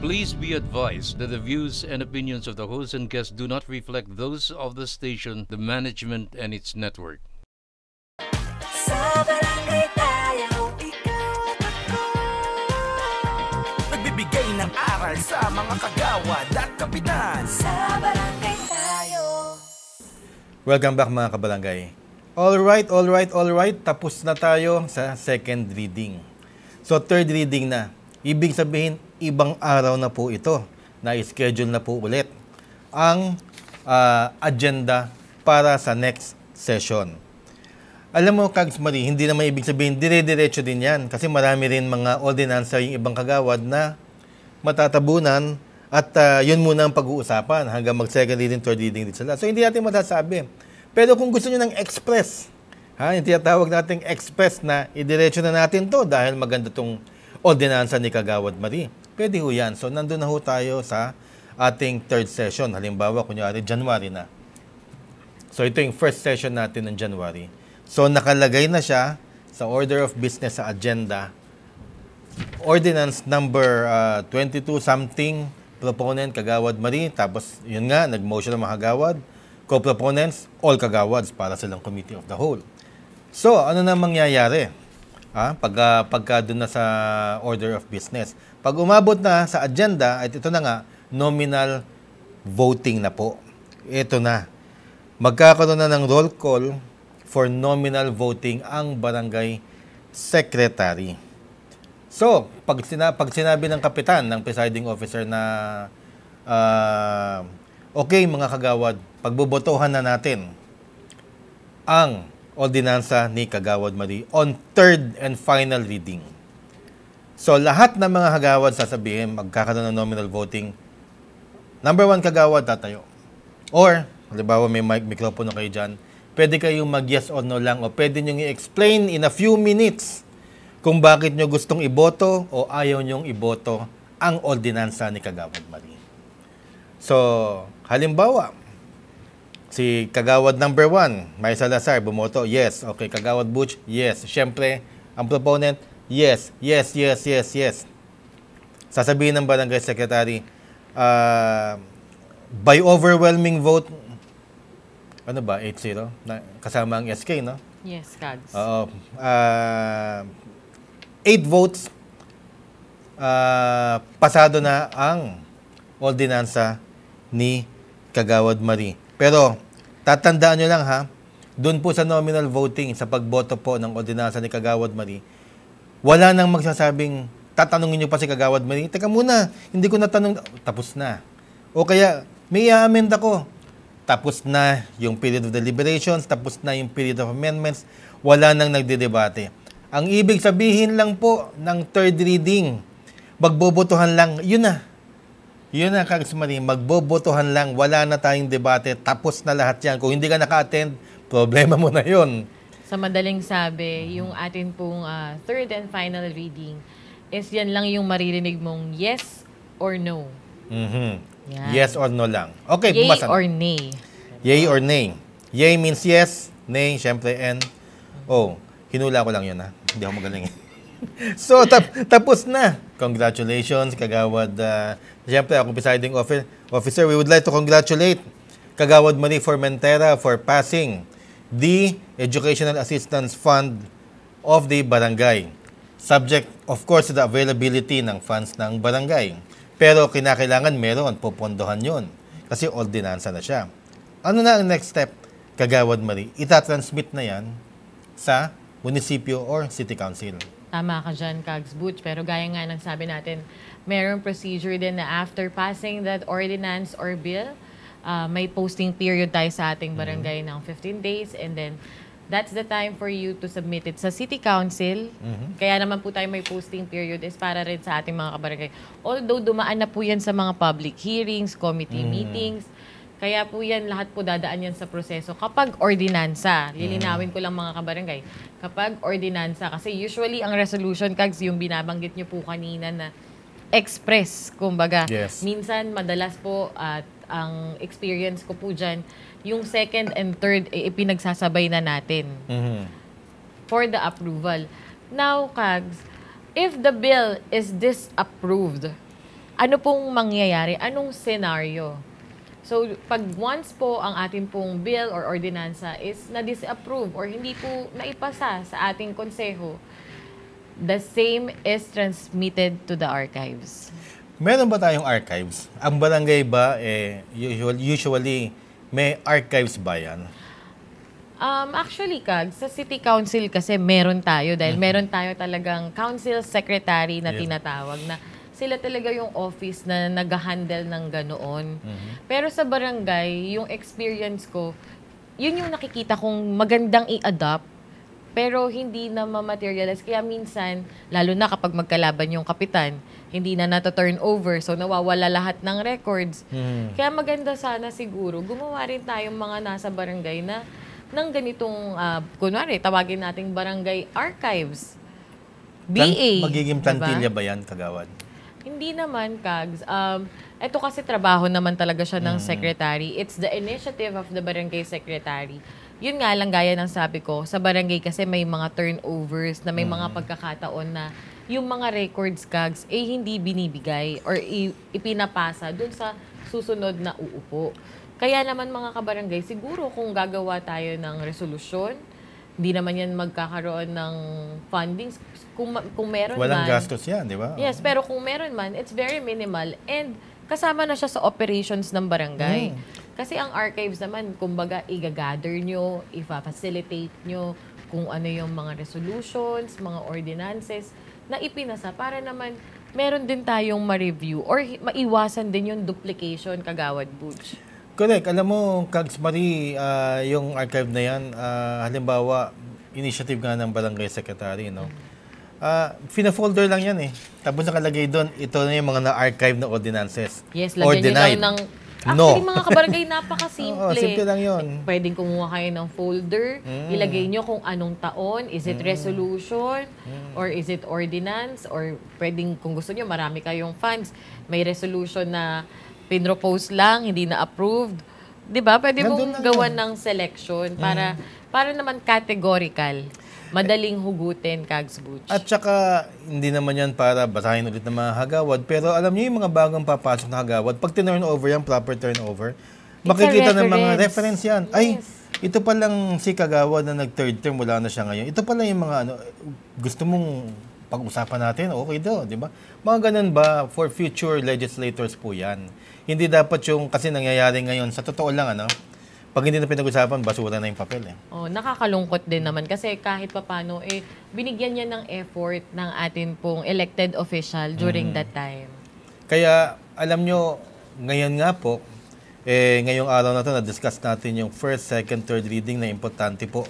Please be advised that the views and opinions of the host and guests do not reflect those of the station, the management, and its network. Sa barangay tayo, ikaw at ako. Nagbibigay ng aral sa mga kagawad at kapitan. Sa barangay tayo. Welcome back mga kabarangay. Alright. Tapos na tayo sa second reading. So third reading na. Ibig sabihin, ibang araw na po ito. Na-schedule na po ulit ang agenda para sa next session. Alam mo, Kags Marie, hindi naman ibig sabihin, dire-diretso din yan. Kasi marami rin mga ordinansa yung ibang kagawad na matatabunan at yun muna ang pag-uusapan hanggang mag-second reading, third reading din sila. So hindi natin masasabi. Pero kung gusto nyo ng express, yung tinatawag nating express na idiretso na natin to dahil maganda tong ordinansa ni Kagawad Marie. Pwede ho yan. So, nandun na ho tayo sa ating third session. Halimbawa, kunyari, January na. So, ito yung first session natin ng January. So, nakalagay na siya sa order of business sa agenda. Ordinance number 22-something, proponent, Kagawad Marie. Tapos, yun nga, nag-motion ng mga kagawad. Co-proponents, all kagawads para silang committee of the whole. So, ano na mangyayari? Pagka doon na sa order of business. Pag umabot na sa agenda, at ito na nga, nominal voting na po. Ito na. Magkakaroon na ng roll call for nominal voting ang barangay secretary. So, pag sinabi ng kapitan, ng presiding officer na okay mga kagawad, pagbobotohan na natin ang ordinansa ni Kagawad Marie on third and final reading. So, lahat ng mga kagawad sasabihin, magkakaroon ng nominal voting. Number 1 kagawad, tatayo. Or, halimbawa may mikropono kayo dyan, pwede kayong mag-yes or no lang o pwede nyo i-explain in a few minutes kung bakit nyo gustong iboto o ayaw nyong iboto ang ordinansa ni Kagawad Marie. So, halimbawa, si Kagawad number 1, May Salazar, bumoto, yes. Okay, Kagawad Butch, yes. Siyempre, ang proponent, yes. Sasabihin ng barangay secretary, by overwhelming vote, ano ba, 8-0? Kasama ang SK, no? Yes, Kags. 8 votes, pasado na ang ordinansa ni Kagawad Marie. Pero, tatandaan nyo lang doon po sa nominal voting, sa pagboto po ng ordinansa ni Kagawad Marie, wala nang magsasabing, tatanungin nyo pa si Kagawad Marie, teka muna, hindi ko natanong, tapos na. O kaya, may i-amend ako, tapos na yung period of deliberations, tapos na yung period of amendments, wala nang nagdedebate. Ang ibig sabihin lang po ng third reading, magbobotohan lang, yun na. Yun na, Kags Marie, magbobotohan lang, wala na tayong debate, tapos na lahat yan. Kung hindi ka naka-attend, problema mo na yun. Sa madaling sabi, yung atin pong third and final reading is yan lang yung maririnig mong yes or no. Mm-hmm. Yan. Yes or no lang. Okay, Yay bumasan. or nay. Yay or nay. Yay means yes, nay, syempre, and hinula ko lang yun Hindi ako magaling. So, tapos na. Congratulations, Kagawad. Siyempre, ako presiding officer, we would like to congratulate Kagawad Marie Formentera for passing the Educational Assistance Fund of the barangay. Subject, of course, to the availability ng funds ng barangay. Pero kinakailangan meron, pupondohan yun. Kasi ordinansa na siya. Ano na ang next step, Kagawad Marie? Itatransmit na yan sa munisipyo or city council. Tama ka dyan, Kags Butch. Pero gaya nga ng sabi natin, mayroong procedure din na after passing that ordinance or bill, may posting period tayo sa ating barangay ng 15 days and then that's the time for you to submit it sa City Council. Kaya naman po tayo may posting period is para rin sa ating mga kabarangay. Although dumaan na po yan sa mga public hearings, committee meetings, kaya po yan, lahat po dadaan yan sa proseso. Kapag ordinansa, lilinawin ko lang mga kabarangay, kapag ordinansa, kasi usually ang resolution, Kags, yung binabanggit nyo po kanina na express, kumbaga. Yes. Minsan, madalas po, at ang experience ko po dyan, yung second and third, ipinagsasabay na natin for the approval. Now, Kags, if the bill is disapproved, ano pong mangyayari, anong scenario. So, pag once po ang ating pong bill or ordinansa is na-disapprove or hindi po naipasa sa ating konseho, the same is transmitted to the archives. Meron ba tayong archives? Ang barangay ba, usually, may archives ba yan? Actually, Kag, sa City Council kasi meron tayo dahil meron tayo talagang council secretary na tinatawag na sila talaga yung office na nag-handle ng ganoon. Pero sa barangay, yung experience ko, yun yung nakikita kong magandang i-adapt, pero hindi na ma-materialize. Kaya minsan, lalo na kapag magkalaban yung kapitan, hindi na nato-turn over, so nawawala lahat ng records. Kaya maganda sana siguro, gumawa rin tayong mga nasa barangay na ng ganitong, kunwari, tawagin nating barangay archives. BA. Magiging diba? plantilla ba yan, Kagawad? Hindi naman, Kags. Ito kasi trabaho naman talaga siya ng secretary. It's the initiative of the barangay secretary. Yun nga lang, gaya ng sabi ko, sa barangay kasi may mga turnovers na may mga pagkakataon na yung mga records, Kags, hindi binibigay or ipinapasa dun sa susunod na uupo. Kaya naman mga kabarangay, siguro kung gagawa tayo ng resolusyon, hindi naman yan magkakaroon ng fundings. Kung meron Walang man, gastos yan, di ba? yes, pero kung meron man, it's very minimal and kasama na siya sa operations ng barangay. Kasi ang archives naman, kumbaga, i-gather nyo, i-facilitate nyo kung ano yung mga resolutions, mga ordinances na ipinasa para naman meron din tayong ma-review or maiwasan din yung duplication, Kagawad Butch. Correct. Alam mo, Kags Marie, yung archive na yan, halimbawa, initiative nga ng barangay secretary, no? Fina-folder lang yan eh. Tapos nakalagay doon, ito na yung mga na-archive na ordinances. Yes, Or lagyan nyo denied. lang ng... No. Actually, mga kabarangay, napakasimple. Oo, simple lang yun. Pwedeng kumuha kayo ng folder, ilagay nyo kung anong taon, is it resolution, or is it ordinance, or pwedeng, kung gusto nyo, marami kayong funds, may resolution na pinropose lang, hindi na approved. 'Di ba? Pwede Nandun mong lang gawan yan. ng selection para naman categorical. Madaling hugutin, Kags Butch. At saka, hindi naman yan para basahin ulit ng mga hagawad. Pero alam niyo yung mga bagong papasok na hagawad, pag turn over yan, proper turnover, makikita ng mga reference yan. Ay, ito pa lang si Kagawad na nag-third term, wala na siya ngayon. Ito pa lang yung mga gusto mong pag-usapan natin, okay daw, di ba? Mga ganun ba, for future legislators po yan. Hindi dapat yung, kasi nangyayari ngayon, sa totoo lang, pag hindi na pinag-usapan, basura na yung papel. Nakakalungkot din naman kasi kahit papano, binigyan niya ng effort ng atin pong elected official during that time. Kaya, alam nyo, ngayon nga po, ngayong araw na ito, na-discuss natin yung first, second, third reading na importante po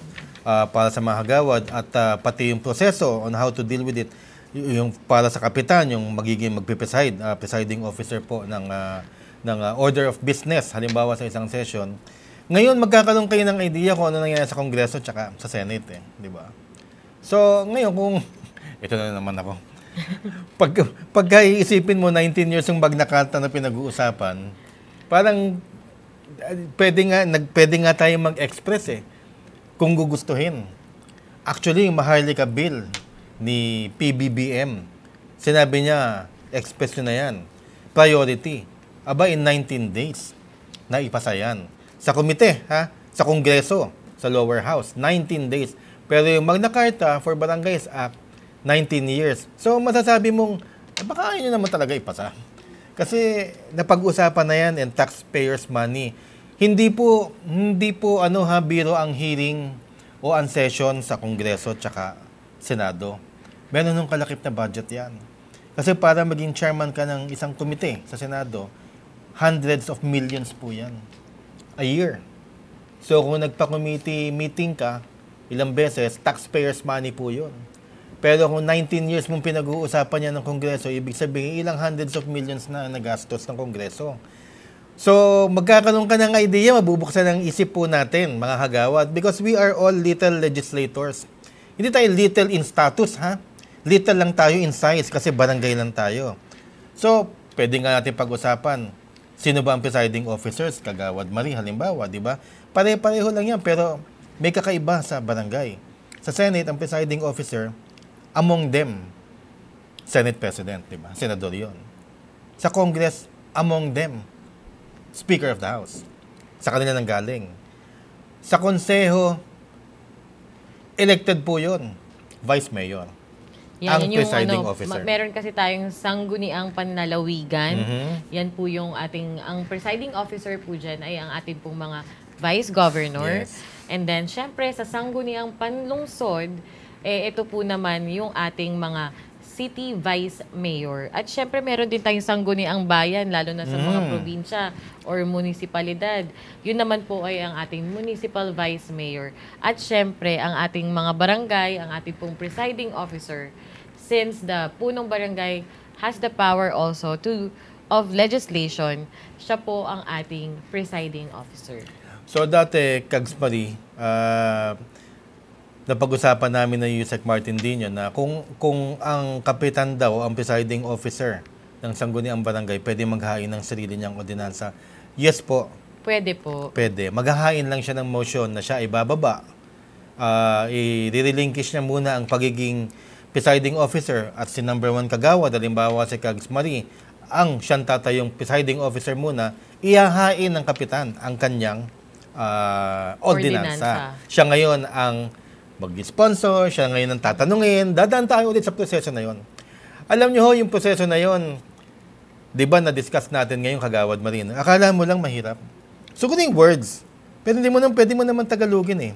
para sa mga hagawad at pati yung proseso on how to deal with it. Yung para sa kapitan, yung magiging magpipreside, presiding officer po ng order of business, halimbawa sa isang session. Ngayon, magkakaroon kayo ng idea kung ano nangyayari sa Kongreso at sa Senate, di ba? So, ngayon kung, ito na naman ako, pagka iisipin mo, 19 years yung Magna Carta na pinag-uusapan, parang, pwede nga tayo mag-express kung gugustuhin. Actually, yung Maharlika Bill ni PBBM, sinabi niya, express nyo na yan, priority. Aba, in 19 days, naipasa yan. Sa komite, sa Kongreso, sa lower house, 19 days. Pero yung Magna Carta for Barangays Act, 19 years. So, masasabi mong, baka ayaw naman talaga ipasa. Kasi, napag-usapan na yan and taxpayers' money. Hindi po biro ang hearing o ang session sa Kongreso tsaka Senado. Meron nung kalakip na budget yan. Kasi para maging chairman ka ng isang komite sa Senado, hundreds of millions po yan a year. So kung nagpa-committee meeting ka, ilang beses, taxpayers money po yun. Pero kung 19 years mong pinag-uusapan yan ng Kongreso, ibig sabihin ilang hundreds of millions na nagastos ng Kongreso. So magkakaroon ka ng idea, mabubuksan ang isip po natin, mga hagawad, because we are all little legislators. Hindi tayo little in status, Little lang tayo in size kasi barangay lang tayo. So, pwede nga natin pag-usapan, sino ba ang presiding officers? Kagawad Marie, halimbawa, di ba? Pare-pareho lang yan, pero may kakaiba sa barangay. Sa Senate, ang presiding officer, among them, Senate President, di ba? Senador yun. Sa Congress, among them, Speaker of the House. Sa kanila nang galing. Sa Konseho, elected po yun, Vice Mayor. Ang Yan yung presiding officer. meron kasi tayong sangguniang panlalawigan. Yan po yung ang presiding officer po dyan ay ang ating pong mga vice governor. Yes. And then, syempre, sa sangguniang panlungsod, ito po naman yung ating mga city vice mayor. At syempre, meron din tayong sangguniang bayan, lalo na sa mga probinsya or munisipalidad. Yun naman po ay ang ating municipal vice mayor. At syempre, ang ating mga barangay, ang ating pong presiding officer, since the punong barangay has the power also of legislation, siya po ang ating presiding officer. So dati, Kags Marie, napag-usapan namin na Yusek Martin Dino na kung ang kapitan daw, ang presiding officer ng sangguniang barangay, pwede maghain ng sarili niyang ordinansa. Yes po, Pwede po. pwede. Maghahain lang siya ng motion na siya ay bababa. I-relinquish niya muna ang pagiging presiding officer at si number 1 kagawad, halimbawa si Kags Marie, ang siyang tatayong presiding officer muna, ihahain ng kapitan ang kanyang ordinansa. Siya ngayon ang mag-sponsor, siya ngayon ang tatanungin, dadaan tayo ulit sa proseso na yon. Alam niyo ho, yung proseso na yon, di ba na-discuss natin ngayong Kagawad Marino, akala mo lang mahirap. Sugunin words, pero pwede mo naman Tagalogin eh.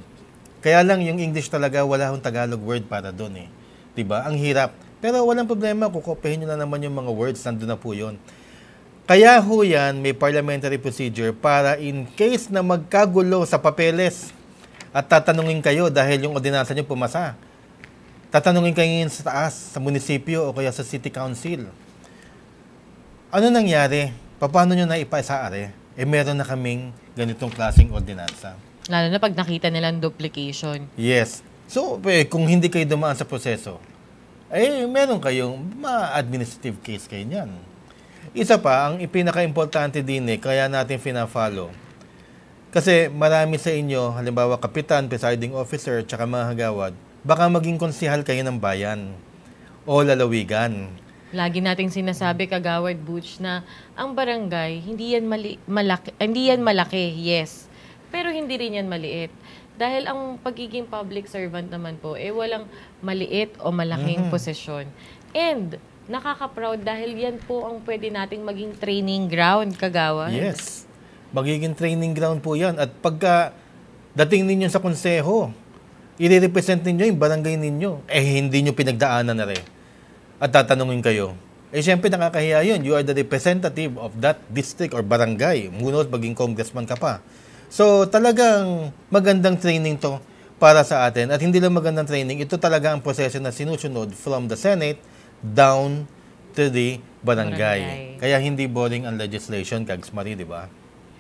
Kaya lang yung English talaga, wala akong Tagalog word para doon eh. Diba? Ang hirap. Pero walang problema, kukopihin nyo na naman yung mga words, nandun na po yun. Kaya ho yan, may parliamentary procedure para in case na magkagulo sa papeles at tatanungin kayo dahil yung ordinansa nyo pumasa. Tatanungin kayo sa taas, sa munisipyo o kaya sa city council. Ano nangyari? Paano nyo na ipasaari? Meron na kaming ganitong klaseng ordinansa. Lalo na pag nakita nilang duplication. Yes. So, kung hindi kayo dumaan sa proseso, meron kayong ma-administrative case kayo niyan. Isa pa, ang pinaka-importante din kaya natin fina-follow. Kasi marami sa inyo, halimbawa kapitan, presiding officer, tsaka mga hagawad, baka maging konsihal kayo ng bayan o lalawigan. Lagi nating sinasabi, Kagawad Butch, na ang barangay, hindi yan malaki, yes. Pero hindi rin yan maliit. Dahil ang pagiging public servant naman po, walang maliit o malaking posisyon. And nakaka-proud dahil yan po ang pwede nating maging training ground, Kagawad. Yes. Magiging training ground po yan. At pagka dating ninyo sa konseho, i-represent ninyo yung barangay ninyo. Hindi nyo pinagdaanan na rin. At tatanungin kayo. Siyempre nakakahiya yun. You are the representative of that district or barangay. Ngunit maging congressman ka pa. So, talagang magandang training to para sa atin. At hindi lang magandang training, ito talaga ang proseso na sinusunod from the Senate down to the barangay. Kaya hindi boring ang legislation, Kags Marie, di ba?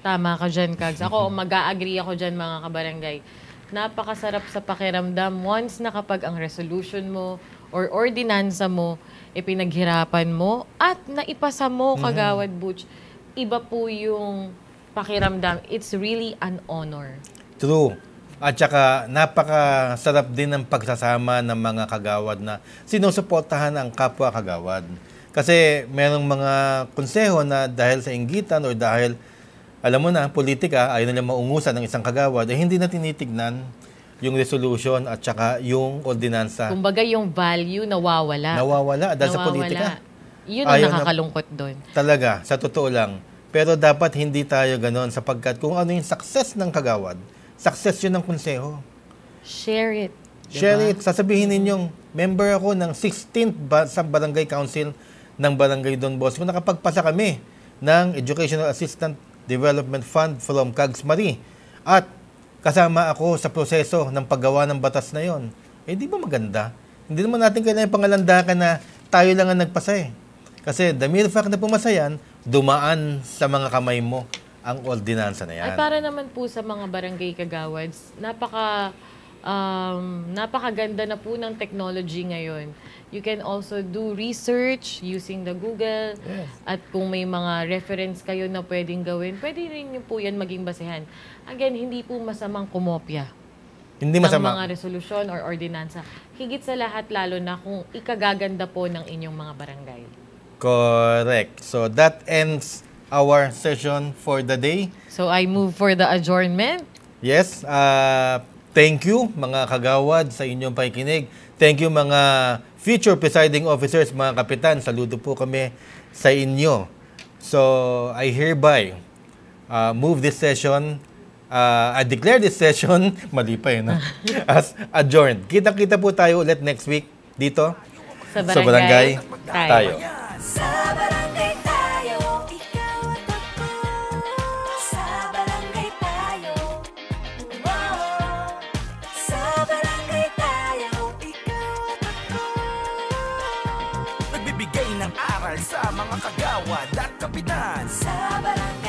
Tama ka dyan, Kags. Ako, mag-a-agree ako dyan, mga kabarangay. Napakasarap sa pakiramdam once na kapag ang resolution mo or ordinansa mo, pinaghirapan mo at naipasa mo, Kagawad Butch, iba po yung pakiramdam. It's really an honor. True. At saka napakasarap din ng pagsasama ng mga kagawad na sinusuportahan ang kapwa kagawad. Kasi merong mga konseho na dahil sa inggitan or dahil, alam mo na, politika, ayaw nila maungusan ng isang kagawad, hindi na tinitignan yung resolution at saka yung ordinansa. Kumbaga yung value nawawala. Nawawala dahil sa politika. Yun ang nakakalungkot doon. Talaga, sa totoo lang. Pero dapat hindi tayo ganon sapagkat kung ano yung success ng kagawad, success yun ng konseho. Share it. Diba? Share it. Sasabihin ninyong, member ako ng 16th sa Barangay Council ng Barangay Don Bosco. Nakapagpasa kami ng Educational Assistant Development Fund from Kags Marie. At kasama ako sa proseso ng paggawa ng batas na yon. Di ba maganda? Hindi naman natin kailangan pangalandakan na tayo lang ang nagpasa Kasi the mere fact na pumasa yan, dumaan sa mga kamay mo ang ordinansa na yan. Ay, para naman po sa mga barangay kagawads, napakaganda na po ng technology ngayon. You can also do research using the Google. Yes. At kung may mga reference kayo na pwedeng gawin, pwede rin nyo po yan maging basehan. Again, hindi po masamang kumopya. Hindi ng masama. mga resolusyon or ordinansa. Higit sa lahat, lalo na kung ikagaganda po ng inyong mga barangay. Correct. So that ends our session for the day. So I move for the adjournment. Yes, thank you mga kagawad sa inyong pakikinig. Thank you mga future presiding officers, mga kapitan. Saludo po kami sa inyo. So I hereby move this session, I declare this session, mali pa yun, as adjourned. Kita-kita po tayo ulit next week dito Sa sa barangay tayo. Sa barangay tayo, ikaw at ako. Sa barangay tayo, sa barangay tayo, ikaw at ako. Nagbibigay ng aral sa mga kagawad at kapitan. Sa barangay